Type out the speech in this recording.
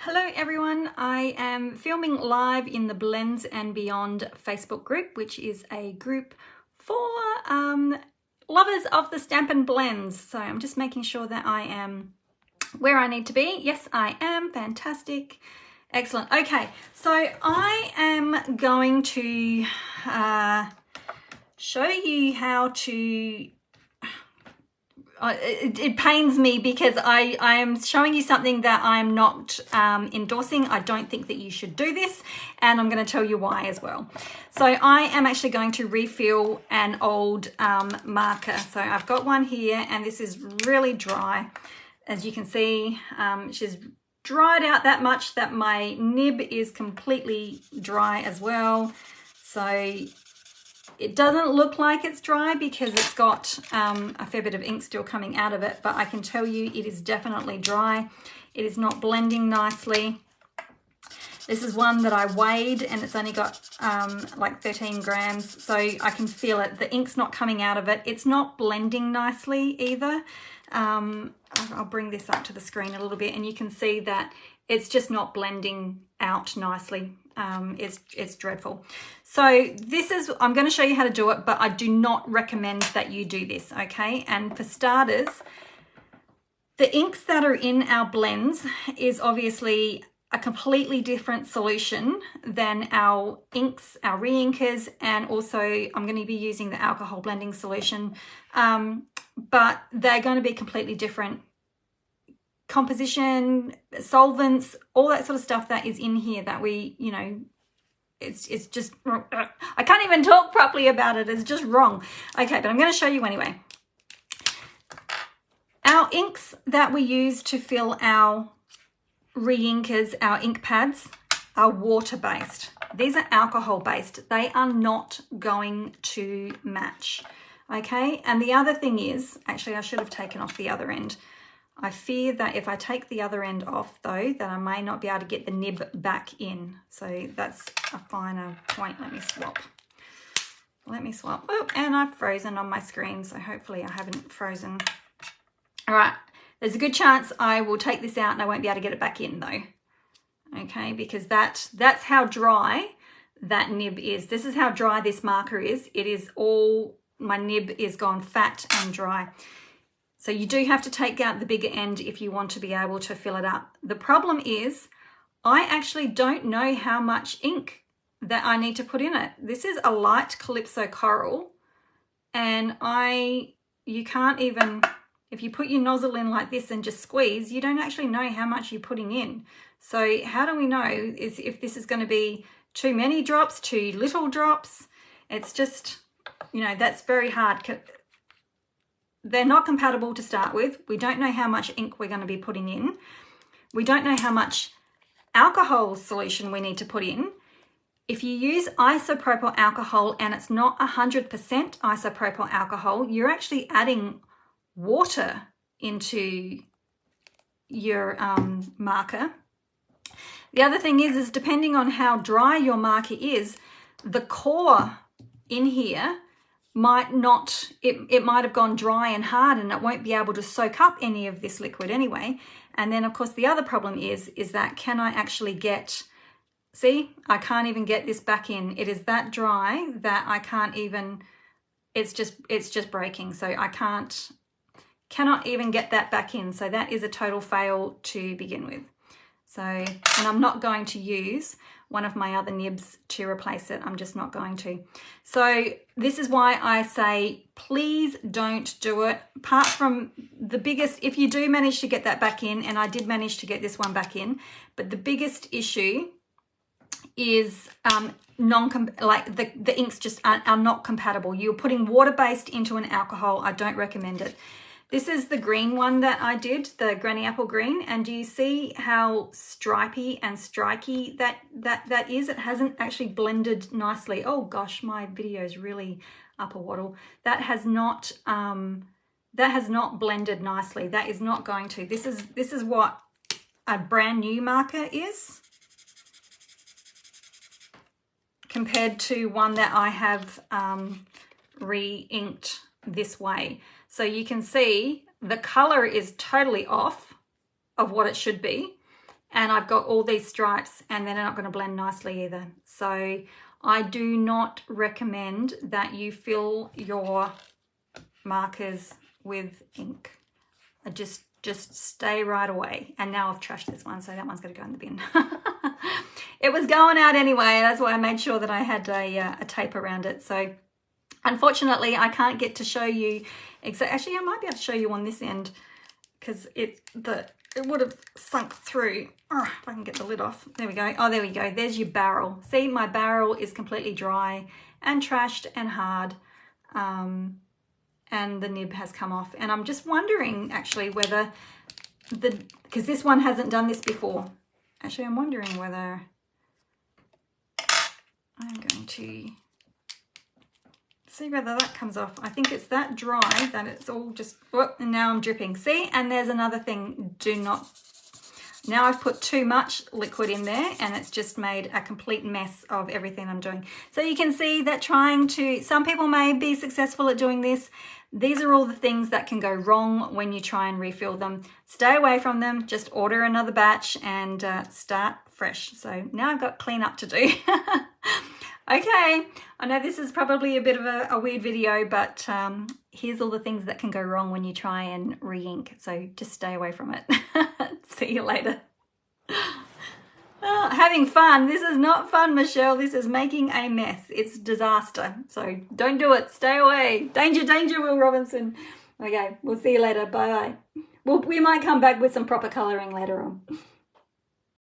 Hello everyone, I am filming live in the Blends and Beyond Facebook group, which is a group for lovers of the Stampin Blends. So I'm just making sure that I am where I need to be. Yes, I am. Fantastic. Excellent. Okay, so I am going to show you how to it pains me because I am showing you something that I'm not endorsing. I don't think that you should do this, and I'm going to tell you why as well. So I am actually going to refill an old marker. So I've got one here, and this is really dry. As you can see, she's dried out that much that my nib is completely dry as well. So it doesn't look like it's dry because it's got a fair bit of ink still coming out of it, but I can tell you it is definitely dry. It is not blending nicely. This is one that I weighed and it's only got like 13 grams, so I can feel it. The ink's not coming out of it. It's not blending nicely either. I'll bring this up to the screen a little bit and you can see that it's just not blending out nicely. It's dreadful. So this is, I'm going to show you how to do it, but I do not recommend that you do this, okay? And for starters, the inks that are in our blends is obviously a completely different solution than our inks, our re-inkers, and also I'm going to be using the alcohol blending solution, but they're going to be completely different. Composition, solvents, all that sort of stuff that is in here that we, you know, it's just, I can't even talk properly about it. It's just wrong. Okay, but I'm going to show you anyway. Our inks that we use to fill our re-inkers, our ink pads, are water-based. These are alcohol-based. They are not going to match. Okay, and the other thing is, actually I should have taken off the other end. I fear that if I take the other end off though, that I may not be able to get the nib back in. So that's a finer point. Let me swap. Oh, and I've frozen on my screen, so hopefully I haven't frozen. All right, there's a good chance I will take this out and I won't be able to get it back in though. Okay, because that's how dry that nib is. This is how dry this marker is. It is all, my nib is gone fat and dry. So you do have to take out the bigger end if you want to be able to fill it up. The problem is I actually don't know how much ink that I need to put in it. This is a light Calypso coral, and you can't even, if you put your nozzle in like this and just squeeze, you don't actually know how much you're putting in. So how do we know is if this is going to be too many drops, too little drops? It's just, you know, that's very hard. They're not compatible to start with. We don't know how much ink we're going to be putting in. We don't know how much alcohol solution we need to put in. If you use isopropyl alcohol and it's not 100% isopropyl alcohol, you're actually adding water into your marker. The other thing is depending on how dry your marker is, the core in here might not, it might have gone dry and hard and it won't be able to soak up any of this liquid anyway. And then of course the other problem is that can I actually get, see, I can't even get this back in. It is that dry that I can't even, it's just breaking. So I cannot even get that back in. So that is a total fail to begin with. So, and I'm not going to use one of my other nibs to replace it. I'm just not going to. So this is why I say, please don't do it. Apart from the biggest, if you do manage to get that back in, and I did manage to get this one back in, but the biggest issue is like the inks just are not compatible. You're putting water-based into an alcohol. I don't recommend it. This is the green one that I did, the Granny Apple Green, and do you see how stripy and striky that is? It hasn't actually blended nicely. Oh gosh, my video is really up a waddle. That has not blended nicely. That is not going to. This is what a brand new marker is compared to one that I have re-inked this way. So you can see the color is totally off of what it should be. and I've got all these stripes, and they're not going to blend nicely either. So I do not recommend that you fill your markers with ink. Just stay right away. And now I've trashed this one, so that one's going to go in the bin. It was going out anyway, that's why I made sure that I had a tape around it. So unfortunately, I can't get to show you exactly. Actually, I might be able to show you on this end, because it would have sunk through. Oh, if I can get the lid off. There we go. Oh, there we go. There's your barrel. See, my barrel is completely dry and trashed and hard. And the nib has come off. And I'm just wondering, actually, whether because this one hasn't done this before. Actually, I'm wondering whether I'm going to see whether that comes off. I think it's that dry that it's all just, whoop, and now I'm dripping. See, and there's another thing, do not, now I've put too much liquid in there and it's just made a complete mess of everything I'm doing. So you can see that some people may be successful at doing this. These are all the things that can go wrong when you try and refill them. Stay away from them, just order another batch and start fresh. So now I've got cleanup to do. Okay, I know this is probably a bit of a weird video, but here's all the things that can go wrong when you try and re-ink. So just stay away from it. See you later. Oh, having fun. This is not fun, Michelle. This is making a mess. It's disaster. So don't do it. Stay away. Danger, danger, Will Robinson. Okay, we'll see you later. Bye-bye. Well, we might come back with some proper colouring later on.